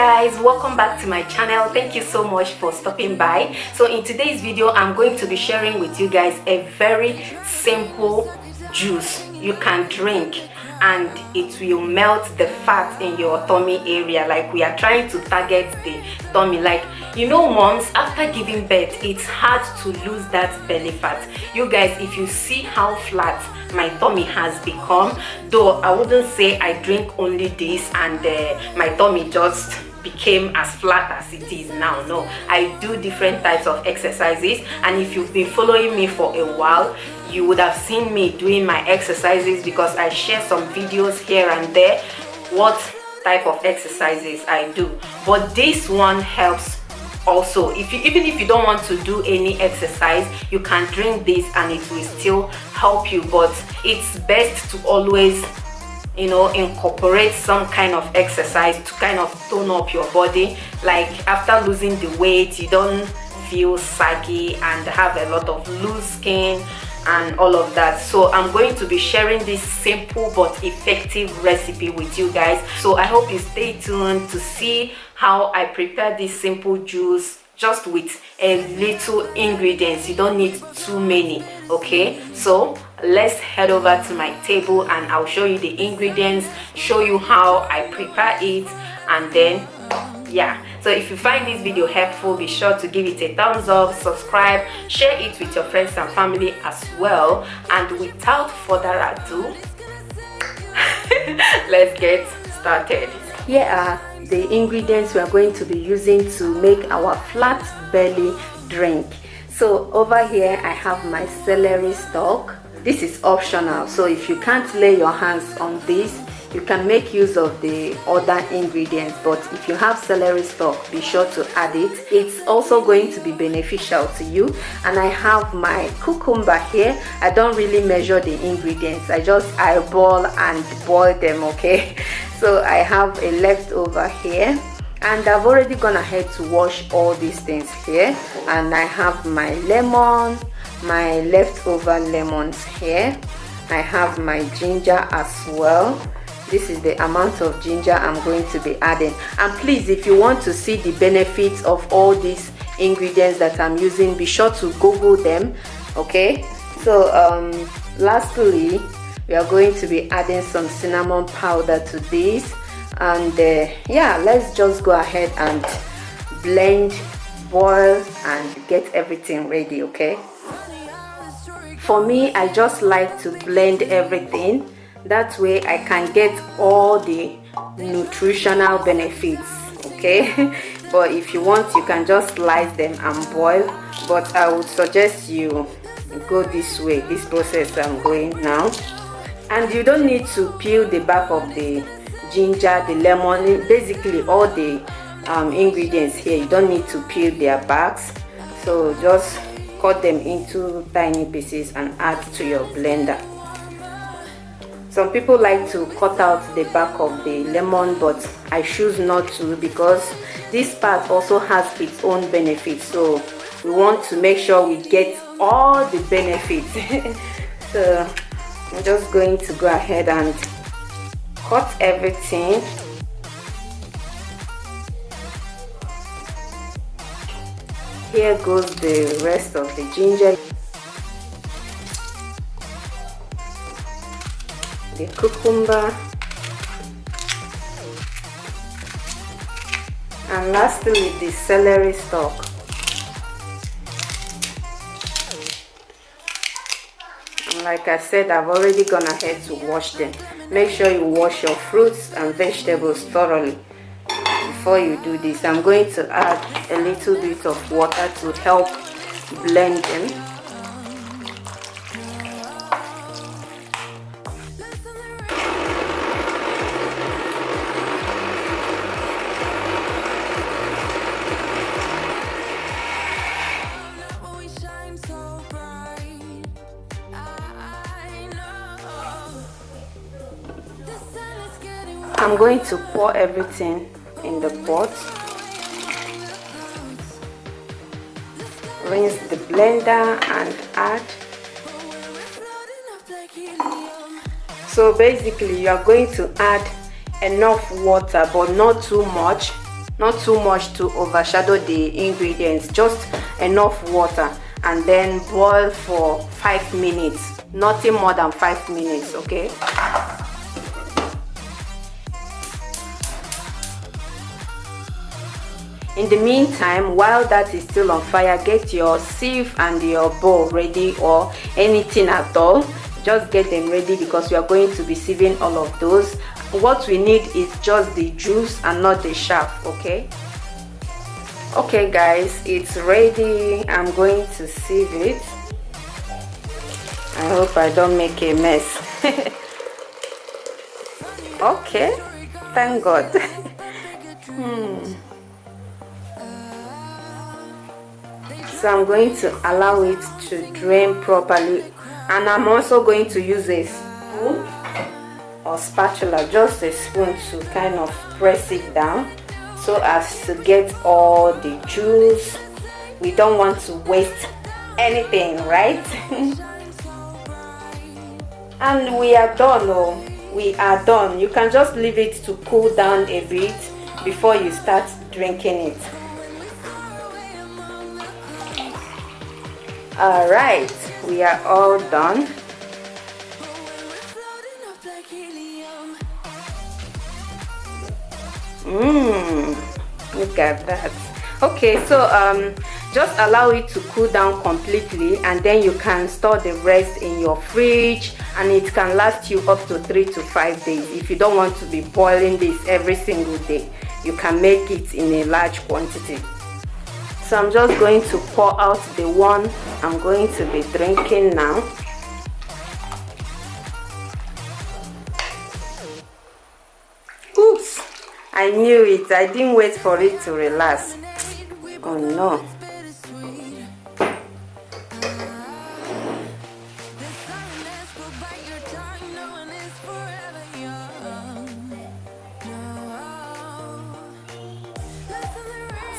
guys, welcome back to my channel. Thank you so much for stopping by. So in today's video, I'm going to be sharing with you guys a very simple juice you can drink and it will melt the fat in your tummy area. Like, we are trying to target the tummy. Like, you know, moms, after giving birth, it's hard to lose that belly fat. You guys, if you see how flat my tummy has become, though I wouldn't say I drink only this and my tummy just became as flat as it is now. No, I do different types of exercises, and if you've been following me for a while, you would have seen me doing my exercises because I share some videos here and there what type of exercises I do. But this one helps also. Even if you don't want to do any exercise, you can drink this and it will still help you. But it's best to always, you know, incorporate some kind of exercise to kind of tone up your body. Like, after losing the weight, you don't feel saggy and have a lot of loose skin and all of that. So I'm going to be sharing this simple but effective recipe with you guys. So I hope you stay tuned to see how I prepare this simple juice just with a little ingredients. You don't need too many, okay? So let's head over to my table and I'll show you the ingredients, show you how I prepare it, and then yeah. So if you find this video helpful, be sure to give it a thumbs up, subscribe, share it with your friends and family as well. And without further ado, let's get started. Here are the ingredients we are going to be using to make our flat belly drink. So over here I have my celery stalk. This is optional, so if you can't lay your hands on this, you can make use of the other ingredients, but if you have celery stalk, be sure to add it. It's also going to be beneficial to you. And I have my cucumber here. I don't really measure the ingredients, I just eyeball and boil them, okay? So I have a leftover here, and I've already gone ahead to wash all these things here. And I have my lemon, my leftover lemons here. I have my ginger as well. This is the amount of ginger I'm going to be adding. And please, if you want to see the benefits of all these ingredients that I'm using, be sure to Google them, okay? So lastly, we are going to be adding some cinnamon powder to this. And yeah, let's just go ahead and blend, boil, and get everything ready, okay? For me, I just like to blend everything. That way I can get all the nutritional benefits, okay? But if you want, you can just slice them and boil, but I would suggest you go this way, this process I'm going now. And you don't need to peel the back of the ginger, the lemon, basically all the ingredients here, you don't need to peel their backs. So just cut them into tiny pieces and add to your blender. Some people like to cut out the back of the lemon, but I choose not to because this part also has its own benefits. So we want to make sure we get all the benefits. So I'm just going to go ahead and cut everything. Here goes the rest of the ginger, the cucumber, and lastly the celery stalk. And like I said, I've already gone ahead to wash them. Make sure you wash your fruits and vegetables thoroughly before you do this. I'm going to add a little bit of water to help blend them. I'm going to pour everything in the pot, rinse the blender and add. So basically you are going to add enough water, but not too much, not too much to overshadow the ingredients, just enough water, and then boil for 5 minutes, nothing more than 5 minutes. Okay, in the meantime, while that is still on fire, get your sieve and your bowl ready, or anything at all. Just get them ready because we are going to be sieving all of those. What we need is just the juice and not the shaft. Okay guys, it's ready. I'm going to sieve it. I hope I don't make a mess. Okay, thank God. So I'm going to allow it to drain properly, and I'm also going to use a spoon or spatula, just a spoon, to kind of press it down so as to get all the juice. We don't want to waste anything, right? And we are done. Oh, we are done. You can just leave it to cool down a bit before you start drinking it. All right, we are all done. Look at that. Okay, so just allow it to cool down completely, and then you can store the rest in your fridge, and it can last you up to 3 to 5 days. If you don't want to be boiling this every single day, you can make it in a large quantity. So I'm just going to pour out the one I'm going to be drinking now. Oops, I knew it. I didn't wait for it to relax. Oh no.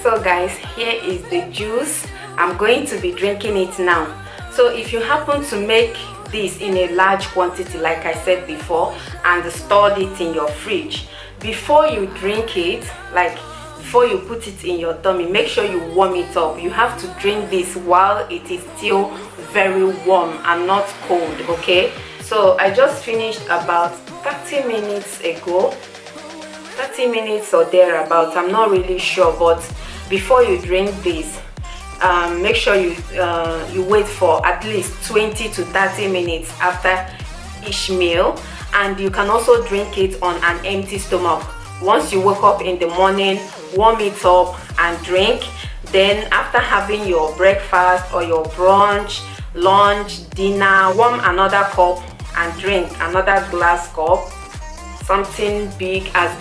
So guys, here is the juice. I'm going to be drinking it now. So if you happen to make this in a large quantity, like I said before, and stored it in your fridge, before you drink it, like before you put it in your tummy, make sure you warm it up. You have to drink this while it is still very warm and not cold. Okay, so I just finished about 30 minutes ago, 30 minutes or thereabouts, I'm not really sure. But before you drink this, make sure you wait for at least 20 to 30 minutes after each meal, and you can also drink it on an empty stomach. Once you wake up in the morning, warm it up and drink. Then after having your breakfast or your brunch, lunch, dinner, warm another cup and drink another glass cup. Something big as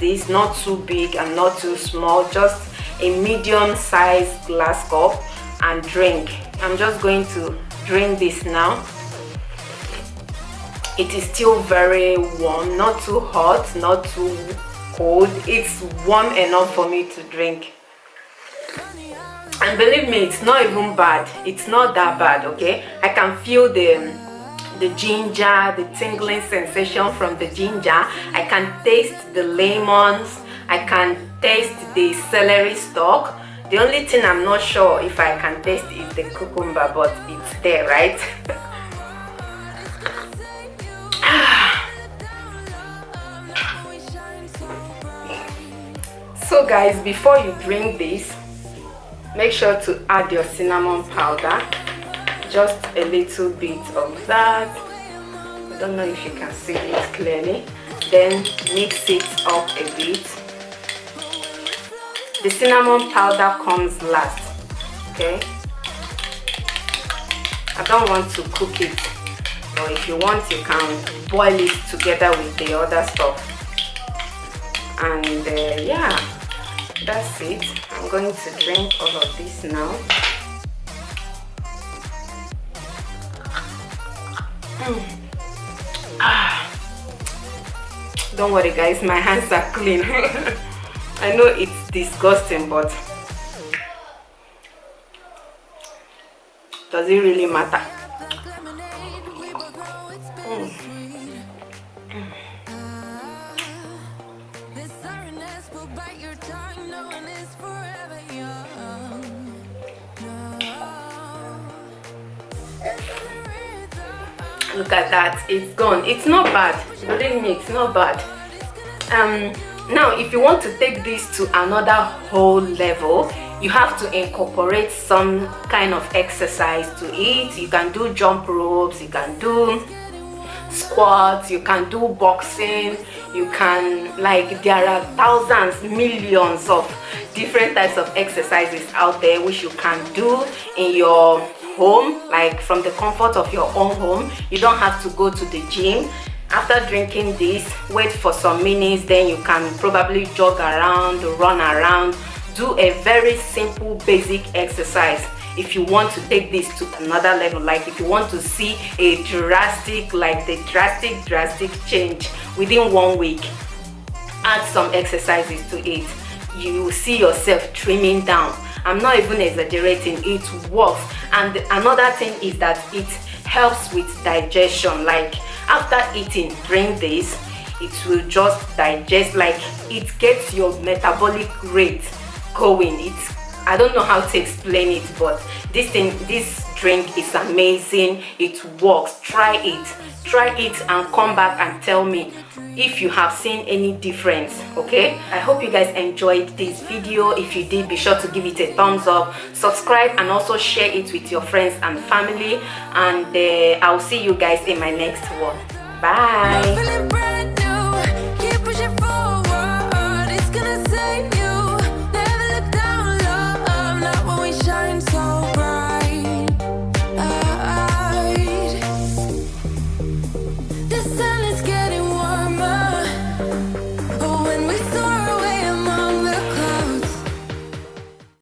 this, not too big and not too small, just a medium sized glass cup, and drink. I'm just going to drink this now. It is still very warm, not too hot, not too cold. It's warm enough for me to drink, and believe me, it's not even bad. It's not that bad. Okay, I can feel the ginger, the tingling sensation from the ginger. I can taste the lemons, I can taste the celery stalk. The only thing I'm not sure if I can taste is the cucumber, but it's there, right? So guys, before you drink this, make sure to add your cinnamon powder, just a little bit of that. I don't know if you can see it clearly. Then mix it up a bit. The cinnamon powder comes last. Okay, I don't want to cook it, or if you want, you can boil it together with the other stuff. And yeah, that's it. I'm going to drink all of this now. Don't worry guys, my hands are clean. I know it's disgusting, but does it really matter? Look at that, it's gone. It's not bad, believe me, it's not bad. Now if you want to take this to another whole level, you have to incorporate some kind of exercise to it. You can do jump ropes, you can do squats, you can do boxing, you can, like, there are thousands, millions of different types of exercises out there which you can do in your home, like from the comfort of your own home. You don't have to go to the gym. After drinking this, wait for some minutes, then you can probably jog around, run around, do a very simple basic exercise. If you want to take this to another level, like if you want to see a drastic change within 1 week, add some exercises to it. You will see yourself trimming down. I'm not even exaggerating, it works. And another thing is that it helps with digestion. Like after eating, drink this, it will just digest, like it gets your metabolic rate going. I don't know how to explain it, but this drink is amazing. It works. Try it and come back and tell me if you have seen any difference. Okay, I hope you guys enjoyed this video. If you did, be sure to give it a thumbs up, subscribe, and also share it with your friends and family. And I'll see you guys in my next one. Bye.